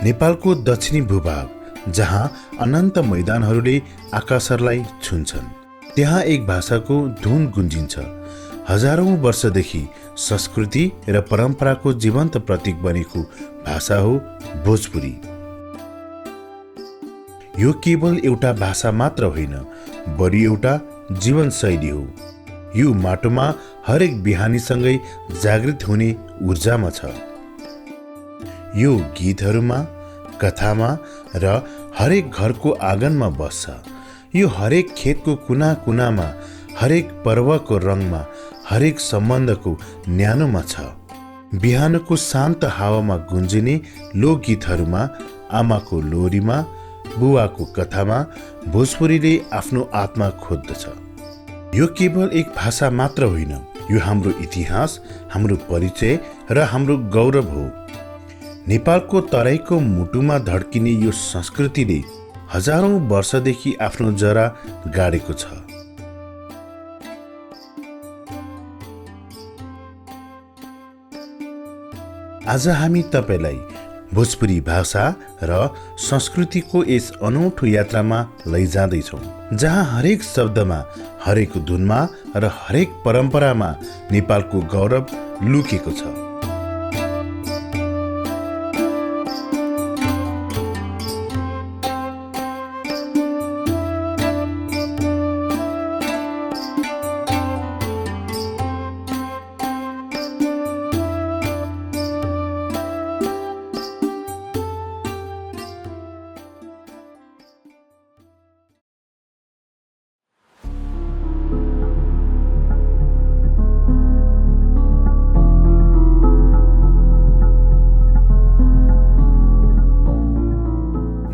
नेपालको दक्षिणी भूभाग जहाँ अनन्त मैदानहरूले आकाशहरूलाई छुन्छन्, त्यहाँ एक भाषाको धुन गुन्जिन्छ। हजारौं वर्षदेखि संस्कृति र परम्पराको जीवन्त प्रतीक बनेको भाषा हो भोजपुरी। यो केवल एउटा भाषा मात्र होइन, बरु एउटा जीवनशैली हो। यो माटोमा हरेक बिहानीसँगै जागृत हुने ऊर्जामा छ। यो गीतहरूमा, कथामा र हरेक घरको आँगनमा बस्छ। यो हरेक खेतको कुना कुनामा, हरेक पर्वको रङमा, हरेक सम्बन्धको न्यानोमा छ। बिहानको शान्त हावामा गुन्जिने लोकगीतहरूमा, आमाको लोरीमा, बुवाको कथामा भोजपुरीले आफ्नो आत्मा खोज्दछ। यो केवल एक भाषा मात्र होइन, यो हाम्रो इतिहास, हाम्रो परिचय र हाम्रो गौरव हो। नेपालको तराईको मुटुमा धड्किने यो संस्कृतिले हजारौं वर्षदेखि आफ्नो जरा गाडेको छ। आज हामी तपाईलाई भोजपुरी भाषा र संस्कृतिको यस अनौठो यात्रामा लैजाँदैछौँ, जहाँ हरेक शब्दमा, हरेक धुनमा र हरेक परम्परामा नेपालको गौरव लुकेको छ।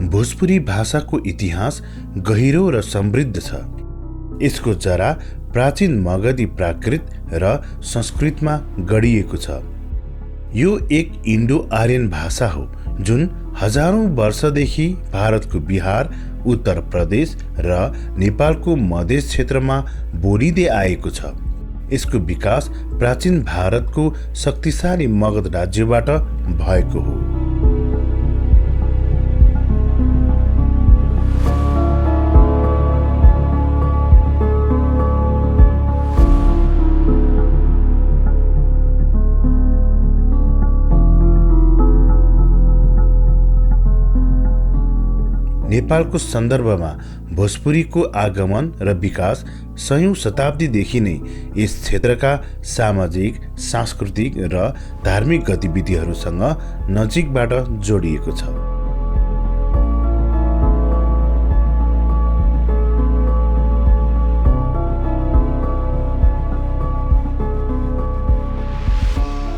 भोजपुरी भाषाको इतिहास गहिरो र समृद्ध छ। यसको जरा प्राचीन मगधी प्राकृत र संस्कृतमा गढिएको छ। यो एक इन्डो आर्यन भाषा हो जुन हजारौं वर्षदेखि भारतको बिहार, उत्तर प्रदेश र नेपालको मधेस क्षेत्रमा बोलिँदै आएको छ। यसको विकास प्राचीन भारतको शक्तिशाली मगध राज्यबाट भएको हो। नेपालको सन्दर्भमा भोजपुरीको आगमन र विकास सयौं शताब्दीदेखि नै यस क्षेत्रका सामाजिक, सांस्कृतिक र धार्मिक गतिविधिहरूसँग नजिकबाट जोडिएको छ।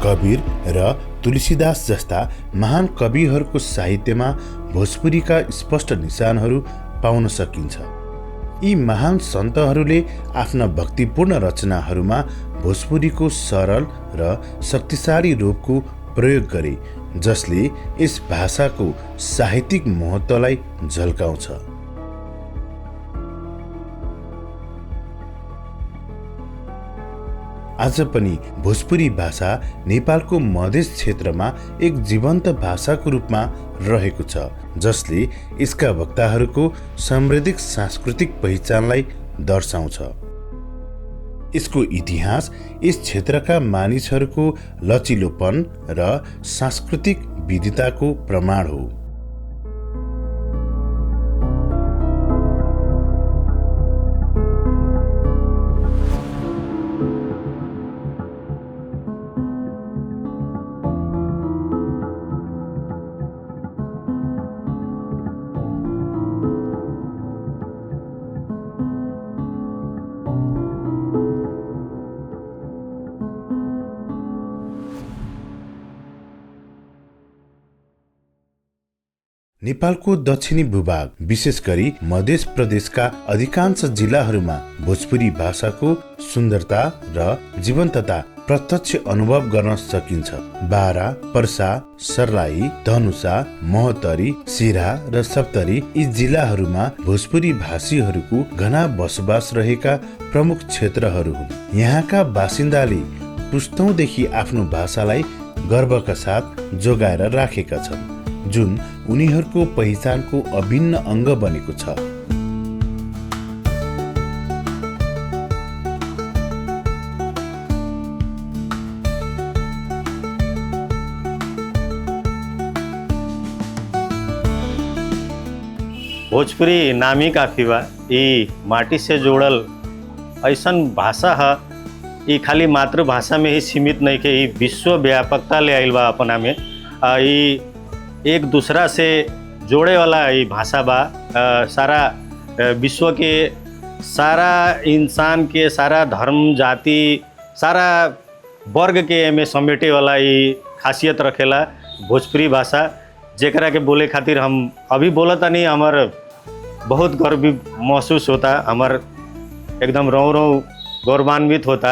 कबीर र तुलसीदास जस्ता महान कविहरूको साहित्यमा भोजपुरीका स्पष्ट निशानहरू पाउन सकिन्छ। यी महान सन्तहरूले आफ्ना भक्तिपूर्ण रचनाहरूमा भोजपुरीको सरल र शक्तिशाली रूपको प्रयोग गरे, जसले यस भाषाको साहित्यिक महत्त्वलाई झल्काउँछ। आज पनि भोजपुरी भाषा नेपालको मधेस क्षेत्रमा एक जीवन्त भाषाको रूपमा रहेको छ, जसले यसका वक्ताहरूको समृद्ध सांस्कृतिक पहिचानलाई दर्शाउँछ। यसको इतिहास यस क्षेत्रका मानिसहरूको लचिलोपन र सांस्कृतिक विविधताको प्रमाण हो। नेपालको दक्षिणी भूभाग विशेष गरी मध्य प्रदेशका अधिकांश जिल्लाहरूमा भोजपुरी भाषाको सुन्दरता र जीवन्तता प्रत्यक्ष अनुभव गर्न सकिन्छ। बारा, पर्सा, सर्लाही, धनुषा, महोत्तरी, सिरा र सप्तरी यी जिल्लाहरूमा भोजपुरी भाषीहरूको घना बसोबास रहेका प्रमुख क्षेत्रहरू हुन्। यहाँका बासिन्दाले पुस्तौँदेखि आफ्नो भाषालाई गर्वका साथ जोगाएर राखेका छन्, जुन उनीहरूको पहिचानको अभिन्न अङ्ग बनेको छ। भोजपुरी नामी काफी बा। ई माटी से जोड़ल ऐसन भाषा है, ये खाली मातृभाषा में ही सीमित नहीं के, ये विश्व व्यापकता ले आइल बा अपना में। ये एक दूसरा से जोड़े वाला ये भाषा बा। सारा विश्व के सारा इंसान के, सारा धर्म जाति, सारा वर्ग के में समेटे वाला ये खासियत रखेला भोजपुरी भाषा, जेकरा के बोले खातिर हम अभी बोलता नहीं, हमार बहुत गर्व महसूस होता, हमार एकदम रौ रौ गौरवान्वित होता।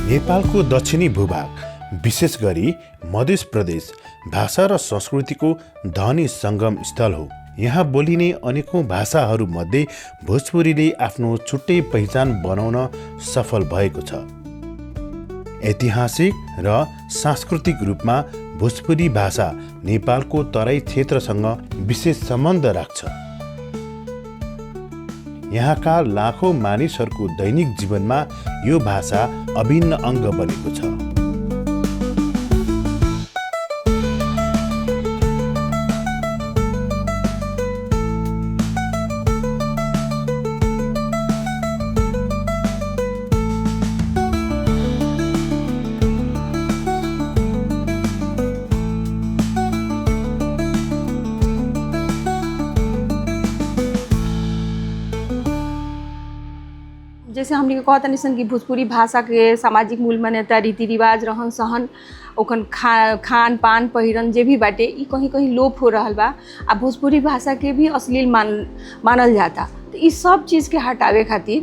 नेपालको दक्षिणी भूभाग, विशेष गरी मध्य प्रदेश भाषा र संस्कृतिको धनी सङ्गम स्थल हो। यहाँ बोलिने अनेकौं भाषाहरू मध्ये भोजपुरीले आफ्नो छुट्टै पहिचान बनाउन सफल भएको छ। ऐतिहासिक र सांस्कृतिक रूपमा भोजपुरी भाषा नेपालको तराई क्षेत्रसँग विशेष सम्बन्ध राख्छ। यहाँका लाखौं मानिसहरूको दैनिक जीवनमा यो भाषा अभिन्न अङ्ग बनेको छ। जैसे हमने कहता नहीं कि भोजपुरी भाषा के सामाजिक मूल मान्यता, रीति रिवाज, रहन सहन, ओखन खान पान, पहिरन जे भी बाटे, ई कहीं कहीं लोप हो रहा बा। आ भोजपुरी भाषा के भी अश्लील मानल जाता। तो इस सब चीज़ के हटावे खातिर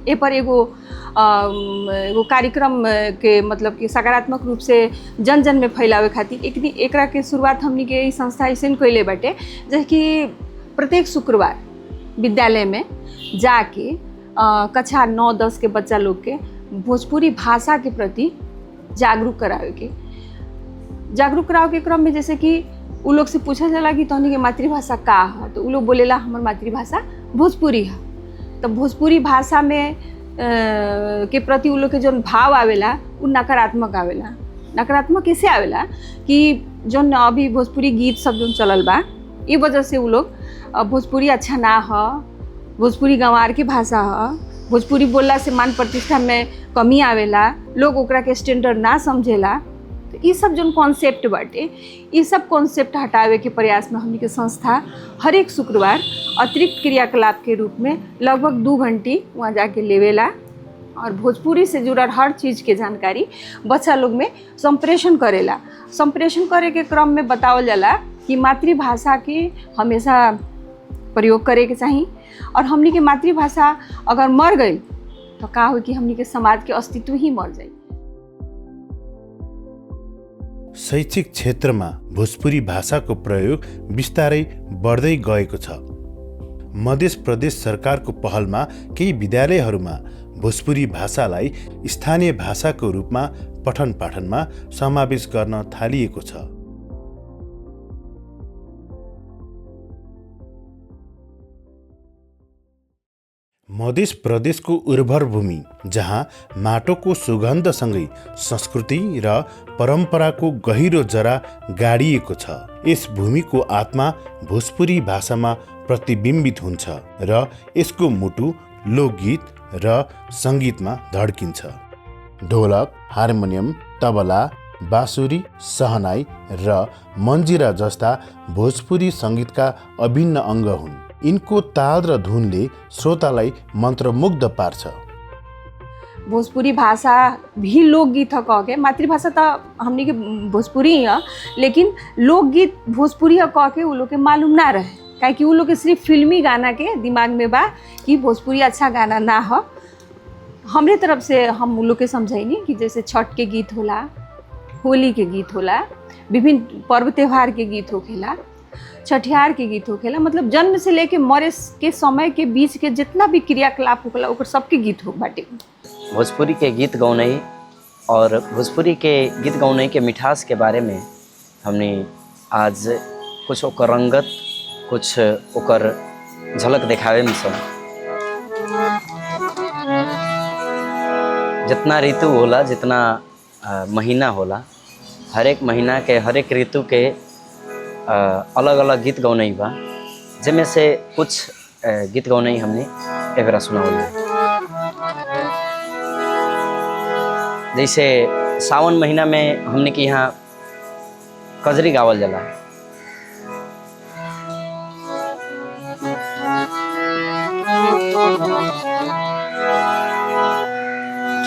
ए पर एगो कार्यक्रम के मतलब कि सकारात्मक रूप से जन जन में फैलावे खातिर एकरा के शुरुआत हमने के संस्था ऐसे कैले बाटे, जैसे कि प्रत्येक शुक्रवार विद्यालय में जाके कक्षा 9-10 के बच्चा लोग के भोजपुरी भाषा के प्रति जागरूक करावे के क्रम में जैसे कि उ लोग से पूछा जाला कि तहनी के मातृभाषा का है, तो उ लोग बोलेला हमर मातृभाषा भोजपुरी है। तो भोजपुरी भाषा में के प्रति उ लोग के जौन भाव आवेला उ नकारात्मक आवेला। नकारात्मक कैसे आवेला कि जौन अभी भोजपुरी गीत सब जौन चलल बा, ये वजह से उ लोग भोजपुरी अच्छा ना है, भोजपुरी गंवार की भाषा है, भोजपुरी बोलला से मान प्रतिष्ठा में कमी आवेला, लोग ओकरा के स्टैंडर्ड ना समझेला। तो ये सब जो कॉन्सेप्ट बाटे, ये सब कॉन्सेप्ट हटावे के प्रयास में हमनी के संस्था हर एक शुक्रवार अतिरिक्त क्रियाकलाप के रूप में लगभग 2 घंटे वहाँ जाके लेवेला और भोजपुरी से जुड़ल हर चीज़ के जानकारी बच्चा लोग में संप्रेषण करेला। संप्रेषण करे के क्रम में बतावल जाला कि मातृभाषा के हमेशा प्रयोग करे के चाहिए, और हमनी के मातृभाषा अगर मर गई तो का हो कि हमनी के समाज के अस्तित्व ही मर जाए। शैक्षिक क्षेत्रमा भोजपुरी भाषाको प्रयोग बिस्तारै बढ्दै गएको छ। मध्य प्रदेश सरकारको पहलमा केही विद्यालयहरूमा भोजपुरी भाषालाई स्थानीय भाषाको रूपमा पठन पाठनमा समावेश गर्न थालिएको छ। मध्य प्रदेशको उर्वर भूमि, जहाँ माटोको सुगन्धसँगै संस्कृति र परम्पराको गहिरो जरा गाडिएको छ। यस भूमिको आत्मा भोजपुरी भाषामा प्रतिबिम्बित हुन्छ र यसको मुटु लोकगीत र सङ्गीतमा धड्किन्छ। ढोलक, हार्मोनियम, तबला, बाँसुरी, सहनाई र मन्जिरा जस्ता भोजपुरी सङ्गीतका अभिन्न अङ्ग हुन्। यिनको ताल र धुनले श्रोतालाई मन्त्रमुग्ध पार्छ। भोजपुरी भाषा भी लोकगीत ह कह के, मातृभाषा तो हमनी के भोजपुरी ही है, लेकिन लोकगीत भोजपुरी है कह के उ लोग के मालूम ना रहे, काहे कि उ लोग के सिर्फ फिल्मी गाना के दिमाग में बा कि भोजपुरी अच्छा गाना ना हो। हमरे तरफ से हम उ लोग के समझैनी कि जैसे छठ के गीत होला, होली के गीत होला, विभिन्न पर्व त्यौहार के गीत होखेला, छठियार के गीत होखेला, मतलब जन्म से लेके मरे के समय के बीच के जितना भी क्रियाकलाप होखेला ओकर सबके गीत हो बाटे। भोजपुरी के गीत गौनई और भोजपुरी के गीत गौनई के मिठास के बारे में हमने आज कुछ ओकर रंगत, कुछ ओकर झलक दिखावे में सब। जितना ऋतु होला, जितना महीना होला, हर एक महीना के हर एक ऋतु के अलग अलग गीत गौनई बा, जिनमें से कुछ गीत गौनई हमने एक बार सुनावल है। जैसे सावन महीना में हमने के यहाँ कजरी गावल जाला।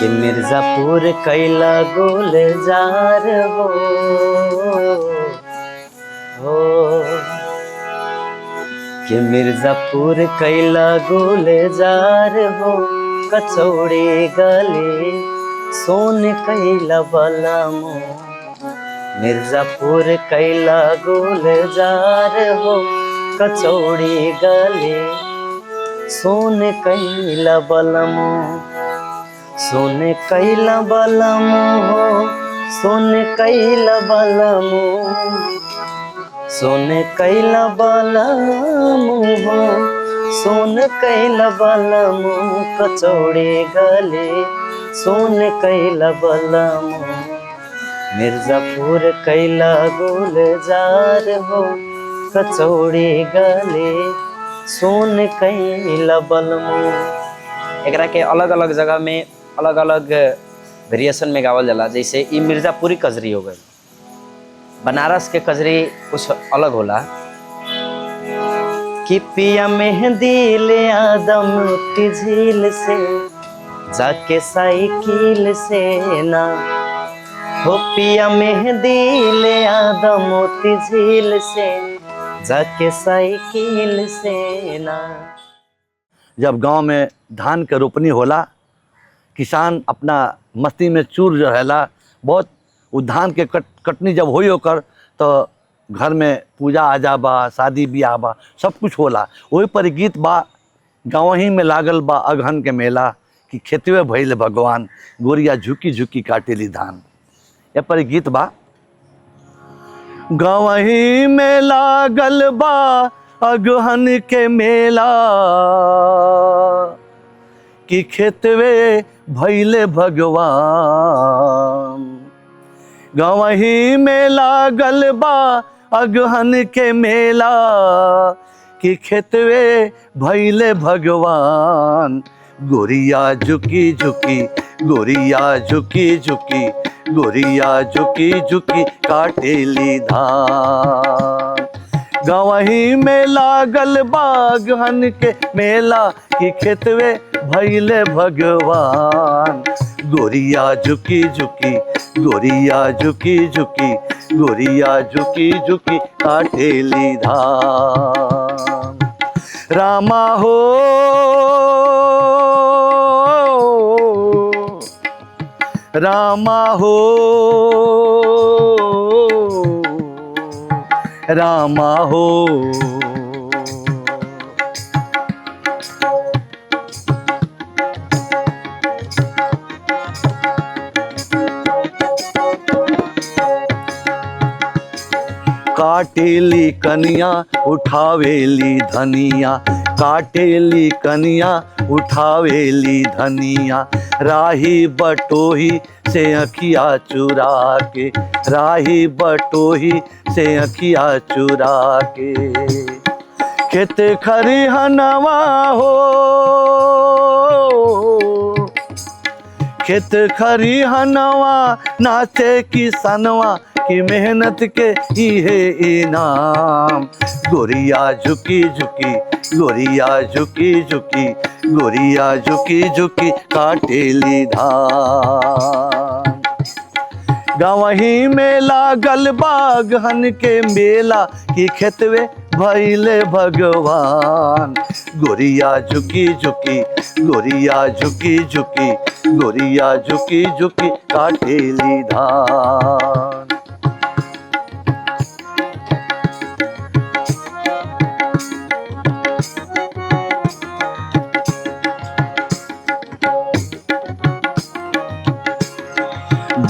कि मिर्जापुर कैला गुलजार हो कि मिर्जापुर कैला गुलजार हो, कचौड़ी गले सोन कैला बलमो। मिर्जापुर कैला गुलजार हो, कचौड़ी गले सोन कैला बलमो। सोन कैला बलमो हो, सोन कैला बलमो, सोन कैला बलमो हो, सोन कैला बलमो। कचौड़ी गले सोन कैला बलमो। मिर्जापुर कैला गुलजार हो, कचौड़ी गले सोन कैला बलमो। एकरा के अलग अलग जगह में अलग अलग वेरिएशन में गावल जाला। जैसे ई मिर्जापुरी कजरी हो गई, बनारस के कजरी कुछ अलग होला। कि पिया मेहंदी ले आदम की झील से, जाके साइकिल से ना हो। पिया मेहंदी ले आदम की झील से, जाके साइकिल से ना। जब गांव में धान के रोपनी होला, किसान अपना मस्ती में चूर रहेला बहुत। वो धान के कटनी जब होई होकर तो घर में पूजा आजा बा, शादी ब्याह बा, सब कुछ होला। वही पर गीत बा, गाँव ही में लागल बा अगहन के मेला, कि खेतवे भइल भगवान, गोरिया झुकी झुकी काटेली धान। ये पर गीत बा, गाँव ही में लागल बा अगहन के मेला, कि खेतवे भइले भगवान। गाँव ही में लागल बा अगहन के मेला, कि खेतवे भइले भगवान। गोरिया झुकी झुकी, गोरिया झुकी झुकी, गोरिया झुकी झुकी काटेली धान। गवही में लागल बागहन के मेला, कि खेतवे भइले भगवान। गोरिया झुकी झुकी, गोरिया झुकी झुकी, गोरिया झुकी झुकी काटेली धान। रामा हो रामा हो रामा हो। काटेली कनिया उठावेली धनिया, काटेली कनिया उठावेली धनिया। राही बटोही से अखिया चुरा के, राही बटोही से अखिया चुरा के। खेत खरिहनवा हो, खेत खरिहनवा नाचे किसनवा, कि मेहनत के इहे इनाम। गोरिया झुकी झुकी, गोरिया झुकी झुकी, गोरिया झुकी झुकी काटेली धान। गावही में लागल बागहन के मेला कि खेतवे भैले भगवान। गोरिया झुकी झुकी, गोरिया झुकी झुकी, गोरिया झुकी झुकी काटेली धान।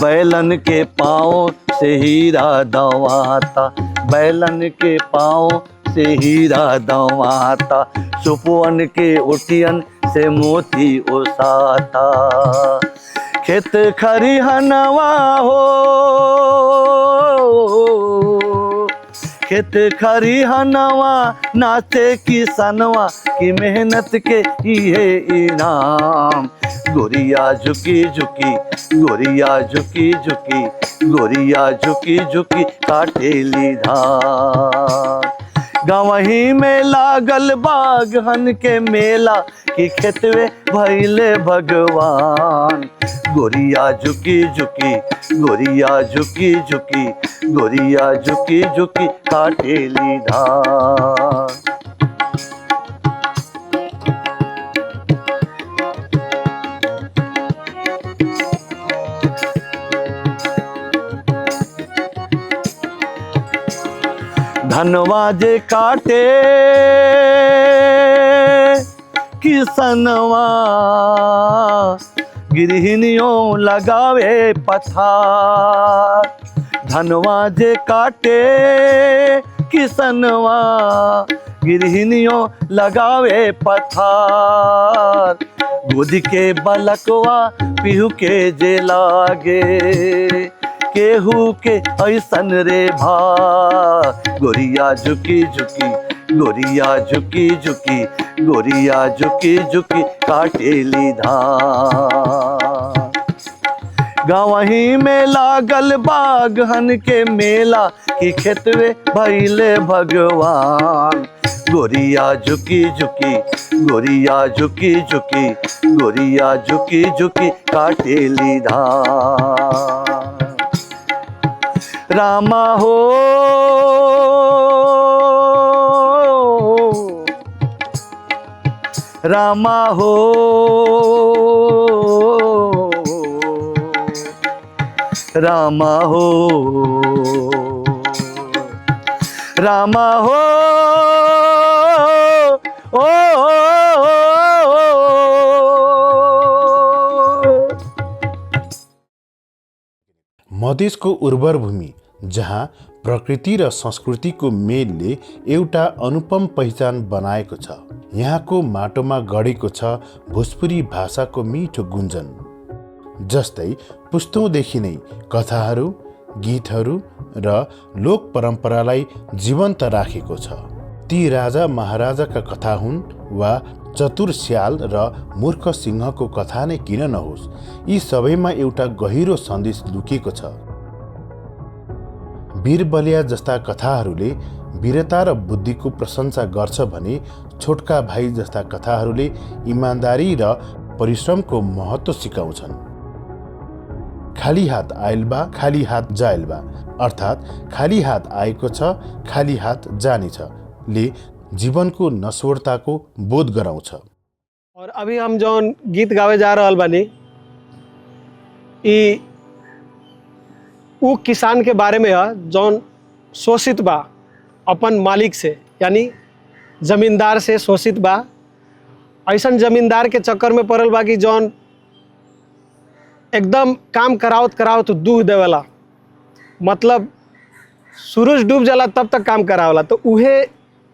बैलन के पाँव से हीरा दवाता, बैलन के पाँव से हीरा दवाता, सुपवन के उटियन से मोती ओसाता। खेत खरिहनवा हो, खेत खरिहनवा नाचे किसनवा की मेहनत के इहे इनाम। गोरिया झुकी झुकी, गोरिया झुकी झुकी, गोरिया झुकी झुकी काटेली धान। गावही में लागल बागहन के मेला कि खेतवे भैले भगवान। गोरिया झुकी झुकी, गोरिया झुकी झुकी, गोरिया झुकी झुकी काटेली धान। धनवा जे काटे किसनवा, गृहिणियों लगावे पथार। धनवा जे काटे किसनवा, गृहिणियों लगावे पथार। दूध के बलकवा पीहू के जे लागे, केहू के ऐसन रे भा। गोरिया झुकी झुकी, गोरिया झुकी झुकी, गोरिया झुकी झुकी काटेली धान। गावही में लागल बागहन के मेला कि खेतवे भैले भगवान। गोरिया झुकी झुकी, गोरिया झुकी झुकी, गोरिया झुकी झुकी काटेली धान। रामा हो, रामा हो, रामा हो, रामा हो, ओ, मधेसको उर्वर भूमि जहाँ प्रकृति र संस्कृतिको मेलले एउटा अनुपम पहिचान बनाएको छ। यहाँको माटोमा गढेको छ भोजपुरी भाषाको मिठो गुन्जन, जस्तै पुस्तौँदेखि नै कथाहरू, गीतहरू र लोक परम्परालाई जीवन्त राखेको छ। ती राजा महाराजाका कथा हुन् वा चतुर स्याल र मूर्ख सिंहको कथा नै किन नहोस्, यी सबैमा एउटा गहिरो सन्देश लुकेको छ। वीर बलिया जस्ता कथाहरूले वीरता र बुद्धिको प्रशंसा गर्छ भने छोटका भाइ जस्ता कथाहरूले इमान्दारी र परिश्रमको महत्त्व सिकाउँछन्। खाली हात आइल बा, खाली हात जाइल बा, अर्थात् खाली हात आएको छ, खाली हात जानेछ ले जीवनको नश्वरताको बोध गराउँछ। और अभी हम जौन गीत गावे जा रहल बानी, ई उ किसान के बारे में है जौन शोषित बा अपन मालिक से, यानी जमींदार से शोषित बा। ऐसन जमींदार के चक्कर में पड़ल बा कि जौन एकदम काम करावत करावत दूह देवेला, मतलब सूरज डूब जाला तब तक काम करावला। तो उहे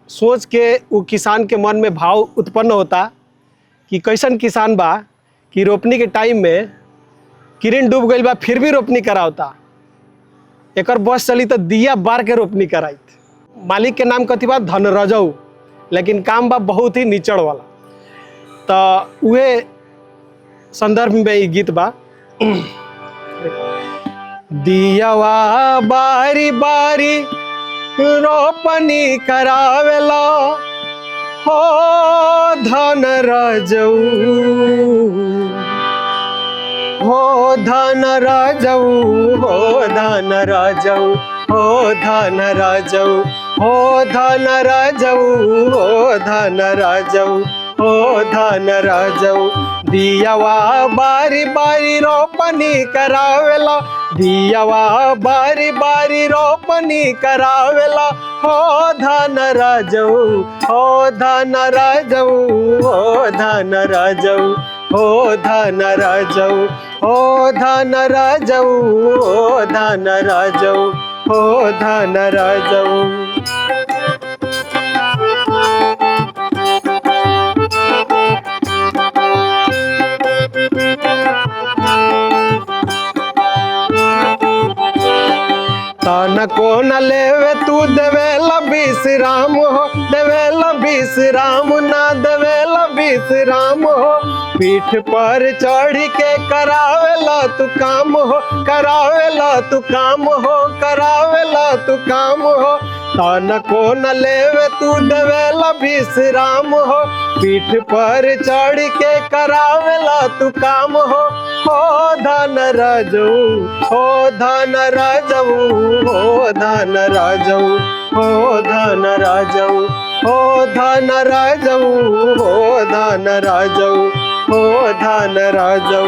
सोच के वो किसान के मन में भाव उत्पन्न होता कि कैसन किसान बा कि रोपनी के टाइम में किरण डूब गई बा फिर भी रोपनी करावता, एकर बस चली तो दिया बार के रोपनी कराई। मालिक के नाम कथी बा? धन रजऊ, लेकिन काम बा बहुत ही निचड़ वाला। तो उहे संदर्भ में ये गीत बा। दियवा बारी बारी रोपनी करावेला हो धन राजऊ, हो धन राजऊ, हो धन राजऊ, हो धन राजऊ, हो धन राजऊ, हो धन राजऊ, हो धन राजऊ। दियवा बारी बारी रोपनी करावेला, दियवा बारी बारी रोपनी करावेला हो धन राजऊ, हो धन राजऊ, हो धन राजऊ, हो धन राजऊ, हो धन राजऊ, हो धन राजऊ, हो धन राजऊ। तन को न लेवे तू देवेला विश्राम हो, देवेला विश्राम ना देवेला विश्राम हो। पीठ पर चढ़ के करावेला तू काम हो, करावेला तू काम हो, करावेला तू काम हो। तन को न लेवे तू देवेला विश्राम हो, पीठ पर चढ़ के करावेला तू काम हो धन राजऊ, हो धन राजऊ, हो धन राजऊ, हो धन राजऊ, हो धन राजऊ, हो धन राजऊ, हो धन राजऊ।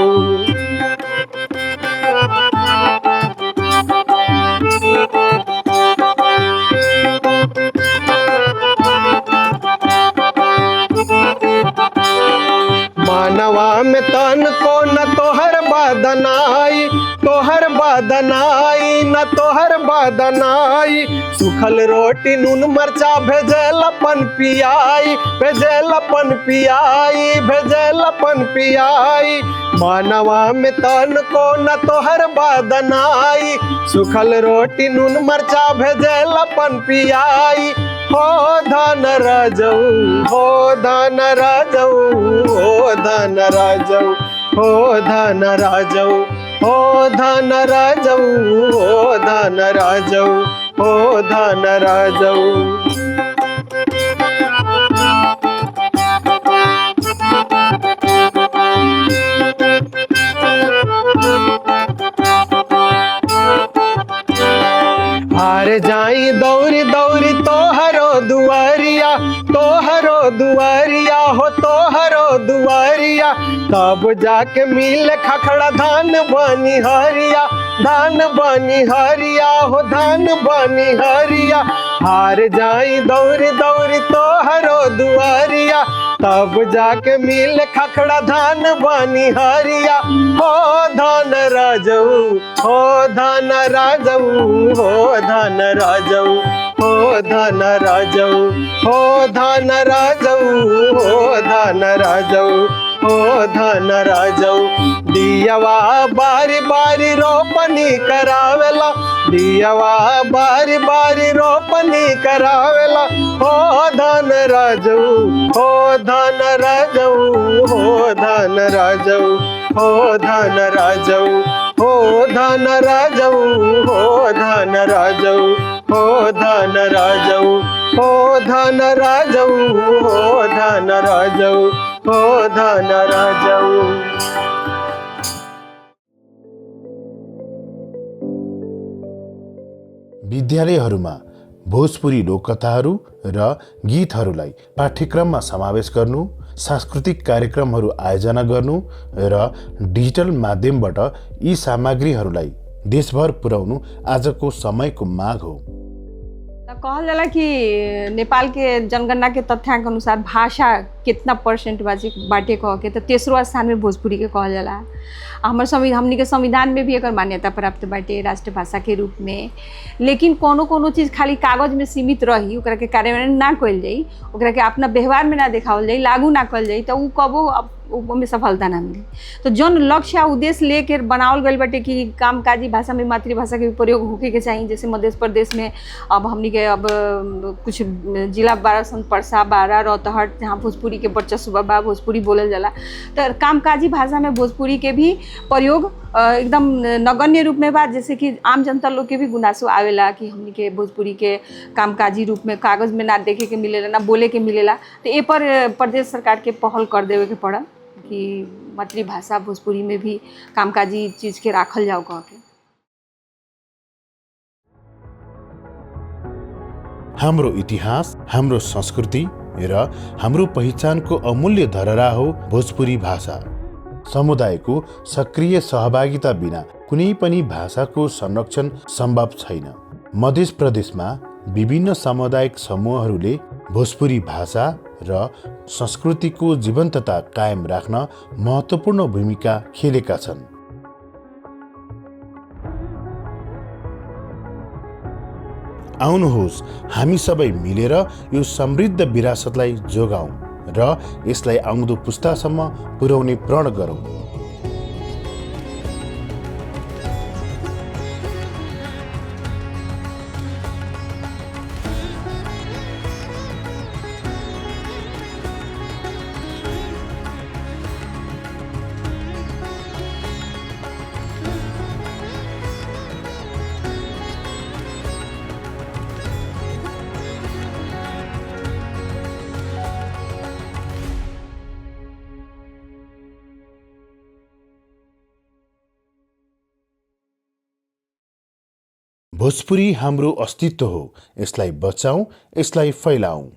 मानवा में तन को न तोहर बदनाई, तोहर बदनाई न तोहर बदनाई। सुखल रोटी नून मरचा भेजलपन पियाई, भेजलपन पियाई, भेजलपन पियाई। मानवा में तन को न तोहर बदनाई, सुखल रोटी नून मरचा भेजलपन पियाई हो धन राजऊ, हो धन राजऊ, हो धन राजऊ, हो धन राजऊ, हो धन राजऊ, हो धन राजऊ, हो धन राजऊ। हार जाई दौरी दौरी तोहरो दुआरिया, तोहरो दुआरिया हो तोहरो दुआरिया। तब जाके मिल खखड़ा धान बनी हरिया, धान बनी हरिया हो धान बनी हरिया। हार जाई दौरी दौरी तोहरो दुआरिया, तब जाके मिल खखड़ा धान बनी हरिया हो धन राजऊ, हो धन राजऊ, हो धन राजऊ, हो धन राजऊ, हो धन राजऊ, हो धन राजऊ, हो धन राजऊ। दियवा बारी बारी रोपनी करावेला, दियवा बारी बारी रोपनी करावेला हो धन राजऊ, हो धन राजऊ, हो धन राजऊ, हो धन राजऊ, हो धन राजऊ, हो धन राजऊ, हो धन राजऊ, हो धन राजऊ, हो धन राजऊ, हो धन राजऊ। विद्यालयहरूमा भोजपुरी लोककथाहरू र गीतहरूलाई पाठ्यक्रममा समावेश गर्नु, सांस्कृतिक कार्यक्रमहरू आयोजना गर्नु र डिजिटल माध्यमबाट यी सामग्रीहरूलाई देशभर पुर्याउनु आजको समयको माग हो। कहल जाला कि नेपाल के जनगणना के तथ्याङ्क अनुसार भाषा कितना परसेंट बाटे कह के तो तेसरो स्थान में भोजपुरी के कहल जाला। हमनी के संविधान में भी एक मान्यता प्राप्त बाटे राष्ट्र भाषा के रूप में। लेकिन कोनो कोनो चीज़ खाली कागज में सीमित रही, ओकरा के कार्यान्वयन ना कल जाई, ओकरा के अपना व्यवहार में ना देखावल जाई, लागू ना कल जाई, तो उ कबो में सफलता ना मिली। तो जौन लक्ष्य उद्देश्य लेकर बनावल गई बाटे कि कामकाजी भाषा में मातृभाषा के प्रयोग होके के चाहिए। जैसे मध्य प्रदेश में अब हमनी के अब कुछ जिला 12 परसा 12 रौतहट जहाँ भोजपुरी भोजपुरी के वर्चस्व बा, भोजपुरी बोलल जाला। तो कामकाजी भाषा में भोजपुरी के भी प्रयोग एकदम नगण्य रूप में बा, जैसे कि आम जनता लोग के भी गुनासो आवेला कि हमनी के भोजपुरी के कामकाजी रूप में कागज़ में ना देखे के मिलेला, ना बोले के मिलेला। तो ए पर प्रदेश सरकार के पहल कर देवे के पड़ल कि मातृभाषा भोजपुरी में भी कामकाजी चीज़ के राखल जाओ कह के। हाम्रो इतिहास, हाम्रो संस्कृति र हाम्रो पहिचानको अमूल्य धरोहर हो भोजपुरी भाषा। समुदायको सक्रिय सहभागिता बिना कुनै पनि भाषाको संरक्षण सम्भव छैन। मध्य प्रदेशमा विभिन्न सामुदायिक समूहहरूले भोजपुरी भाषा र संस्कृतिको जीवन्तता कायम राख्न महत्त्वपूर्ण भूमिका खेलेका छन्। आउनुहोस् हामी सबै मिलेर यो समृद्ध विरासतलाई जोगाउँ र यसलाई आउँदो पुस्तासम्म पुर्याउने प्रण गरौँ। भोजपुरी हाम्रो अस्तित्व हो, यसलाई बचाऊँ, यसलाई फैलाऊँ।